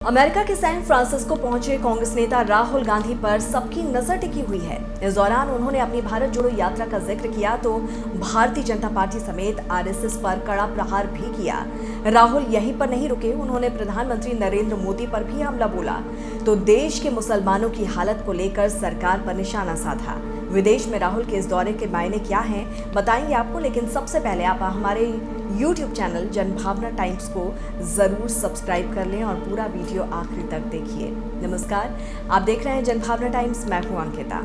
America के San Francisco पहुंचे कांग्रेस नेता राहुल गांधी पर सबकी नजर टिकी हुई है। इस दौरान उन्होंने अपनी भारत जोड़ो यात्रा का जिक्र किया तो भारतीय जनता पार्टी समेत आरएसएस पर कड़ा प्रहार भी किया। राहुल यहीं पर नहीं रुके, उन्होंने प्रधानमंत्री नरेंद्र मोदी पर भी हमला बोला तो देश के मुसलमानों की हालत को लेकर सरकार पर निशाना साधा। विदेश में राहुल के इस दौरे के मायने क्या हैं बताएंगे आपको, लेकिन सबसे पहले आप हमारे YouTube चैनल जनभावना टाइम्स को जरूर सब्सक्राइब कर लें और पूरा वीडियो आखिरी तक देखिए। नमस्कार, आप देख रहे हैं जनभावना टाइम्स, मैं हूं अंकिता।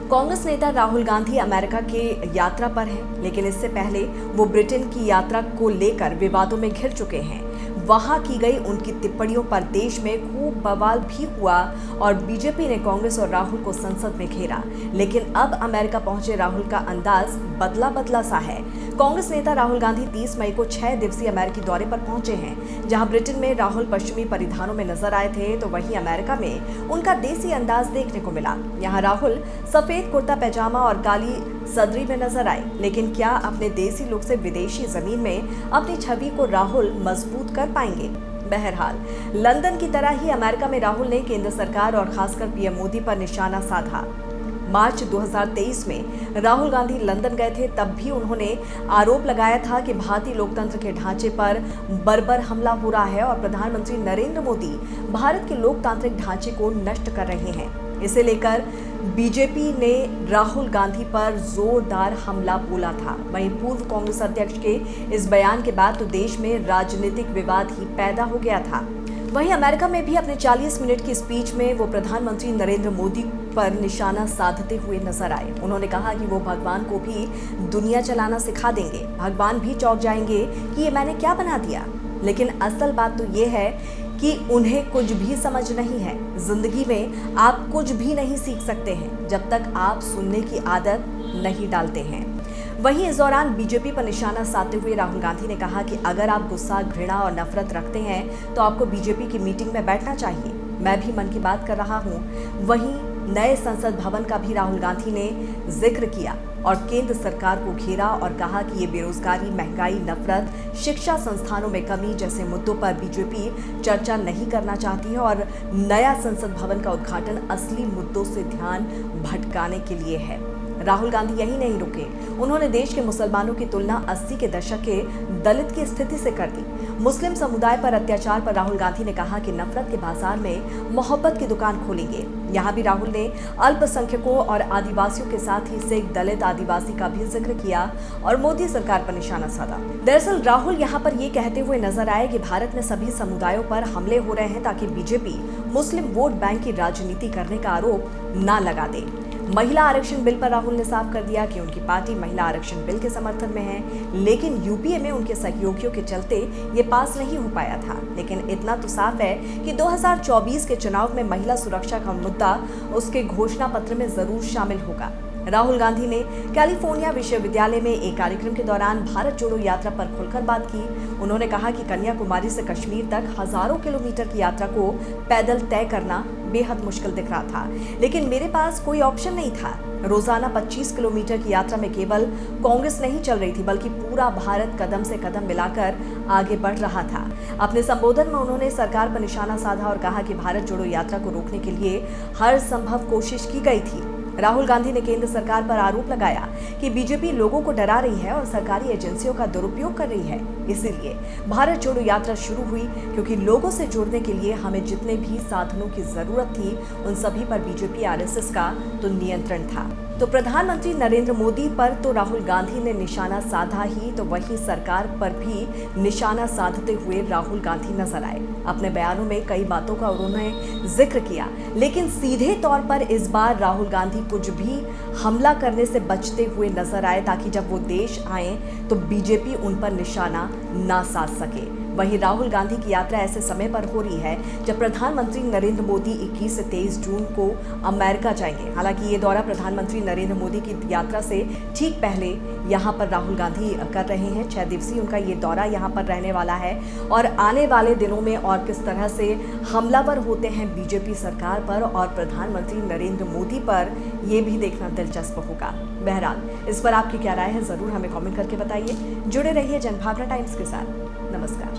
कांग्रेस नेता राहुल गांधी अमेरिका के यात्रा पर हैं, लेकिन इससे पहले वो ब्रिटेन की यात्रा को लेकर विवादों में घिर चुके हैं। वहां की गई उनकी टिप्पणियों पर देश में खूब बवाल भी हुआ और बीजेपी ने कांग्रेस और राहुल को संसद में घेरा। लेकिन अब अमेरिका पहुंचे राहुल का अंदाज बदला सा है। कांग्रेस नेता राहुल गांधी 30 मई को 6 दिवसीय अमेरिकी दौरे पर पहुंचे हैं। जहां ब्रिटेन में राहुल पश्चिमी परिधानों में नजर आए थे तो वहीं अमेरिका में उनका देसी अंदाज देखने को मिला। यहाँ राहुल सफेद कुर्ता पैजामा और काली सदरी में नजर आए, लेकिन क्या अपने देसी लुक से विदेशी जमीन में अपनी छवि को राहुल मजबूत कर पाएंगे? बहरहाल लंदन की तरह ही अमेरिका में राहुल ने केंद्र सरकार और खासकर पीएम मोदी पर निशाना साधा। मार्च 2023 में राहुल गांधी लंदन गए थे, तब भी उन्होंने आरोप लगाया था कि भारतीय लोकतंत्र के ढांचे पर बर्बर हमला हो रहा है और प्रधानमंत्री नरेंद्र मोदी भारत के लोकतांत्रिक ढांचे को नष्ट कर रहे हैं। इसे लेकर बीजेपी ने राहुल गांधी पर जोरदार हमला बोला था। वहीं पूर्व कांग्रेस अध्यक्ष के इस बयान के बाद तो देश में राजनीतिक विवाद ही पैदा हो गया था। वहीं अमेरिका में भी अपने 40 मिनट की स्पीच में वो प्रधानमंत्री नरेंद्र मोदी पर निशाना साधते हुए नजर आए। उन्होंने कहा कि वो भगवान को भी दुनिया चलाना सिखा देंगे। भगवान भी चौंक जाएंगे कि ये मैंने क्या बना दिया। लेकिन असल बात तो ये है कि उन्हें कुछ भी समझ नहीं है। जिंदगी में आप कुछ भी नहीं सीख सकते हैं जब तक आप सुनने की आदत नहीं डालते हैं। वहीं इस दौरान बीजेपी पर निशाना साधते हुए राहुल गांधी ने कहा कि अगर आप गुस्सा, घृणा और नफरत रखते हैं तो आपको बीजेपी की मीटिंग में बैठना चाहिए। मैं भी मन की बात कर रहा हूं। वहीं नए संसद भवन का भी राहुल गांधी ने जिक्र किया और केंद्र सरकार को घेरा और कहा कि ये बेरोजगारी, महंगाई, नफरत, शिक्षा संस्थानों में कमी जैसे मुद्दों पर बीजेपी चर्चा नहीं करना चाहती है और नया संसद भवन का उद्घाटन असली मुद्दों से ध्यान भटकाने के लिए है। राहुल गांधी यही नहीं रुके, उन्होंने देश के मुसलमानों की तुलना 80 के दशक के दलित की स्थिति से कर दी। मुस्लिम समुदाय पर अत्याचार पर राहुल गांधी ने कहा कि नफरत के बाजार में मोहब्बत की दुकान खोलेंगे। यहाँ भी राहुल ने अल्पसंख्यकों और आदिवासियों के साथ ही सिख, दलित, आदिवासी का भी जिक्र किया और मोदी सरकार पर निशाना साधा। दरअसल राहुल यहाँ पर ये कहते हुए नजर आए कि भारत में सभी समुदायों पर हमले हो रहे हैं ताकि बीजेपी मुस्लिम वोट बैंक की राजनीति करने का आरोप न लगा दे। महिला आरक्षण बिल पर राहुल ने साफ कर दिया कि उनकी पार्टी महिला आरक्षण बिल के समर्थन में है, लेकिन यूपीए में उनके सहयोगियों के चलते ये पास नहीं हो पाया था। लेकिन इतना तो साफ है कि 2024 के चुनाव में महिला सुरक्षा का मुद्दा उसके घोषणा पत्र में जरूर शामिल होगा। राहुल गांधी ने कैलिफोर्निया विश्वविद्यालय में एक कार्यक्रम के दौरान भारत जोड़ो यात्रा पर खुलकर बात की। उन्होंने कहा कि कन्याकुमारी से कश्मीर तक हजारों किलोमीटर की यात्रा को पैदल तय करना बेहद मुश्किल दिख रहा था, लेकिन मेरे पास कोई ऑप्शन नहीं था। रोजाना 25 किलोमीटर की यात्रा में केवल कांग्रेस नहीं चल रही थी, बल्कि पूरा भारत कदम से कदम मिलाकर आगे बढ़ रहा था। अपने संबोधन में उन्होंने सरकार पर निशाना साधा और कहा कि भारत जोड़ो यात्रा को रोकने के लिए हर संभव कोशिश की गई थी। राहुल गांधी ने केंद्र सरकार पर आरोप लगाया कि बीजेपी लोगों को डरा रही है और सरकारी एजेंसियों का दुरुपयोग कर रही है। इसीलिए भारत जोड़ो यात्रा शुरू हुई, क्योंकि लोगों से जुड़ने के लिए हमें जितने भी साधनों की जरूरत थी उन सभी पर बीजेपी, आरएसएस का तो नियंत्रण था। तो प्रधानमंत्री नरेंद्र मोदी पर तो राहुल गांधी ने निशाना साधा ही, तो वहीं सरकार पर भी निशाना साधते हुए राहुल गांधी नजर आए। अपने बयानों में कई बातों का उन्होंने जिक्र किया, लेकिन सीधे तौर पर इस बार राहुल गांधी कुछ भी हमला करने से बचते हुए नजर आए ताकि जब वो देश आए तो बीजेपी उन पर निशाना ना साध सके। वहीं राहुल गांधी की यात्रा ऐसे समय पर हो रही है जब प्रधानमंत्री नरेंद्र मोदी 21 से 23 जून को अमेरिका जाएंगे। हालांकि ये दौरा प्रधानमंत्री नरेंद्र मोदी की यात्रा से ठीक पहले यहाँ पर राहुल गांधी कर रहे हैं। 6 दिवसीय उनका ये दौरा यहाँ पर रहने वाला है और आने वाले दिनों में और किस तरह से हमलावर होते हैं बीजेपी सरकार पर और प्रधानमंत्री नरेंद्र मोदी पर, ये भी देखना दिलचस्प होगा। बहरहाल इस पर आपकी क्या राय है, जरूर हमें कमेंट करके बताइए। जुड़े रहिए जनभावना टाइम्स के साथ। नमस्कार।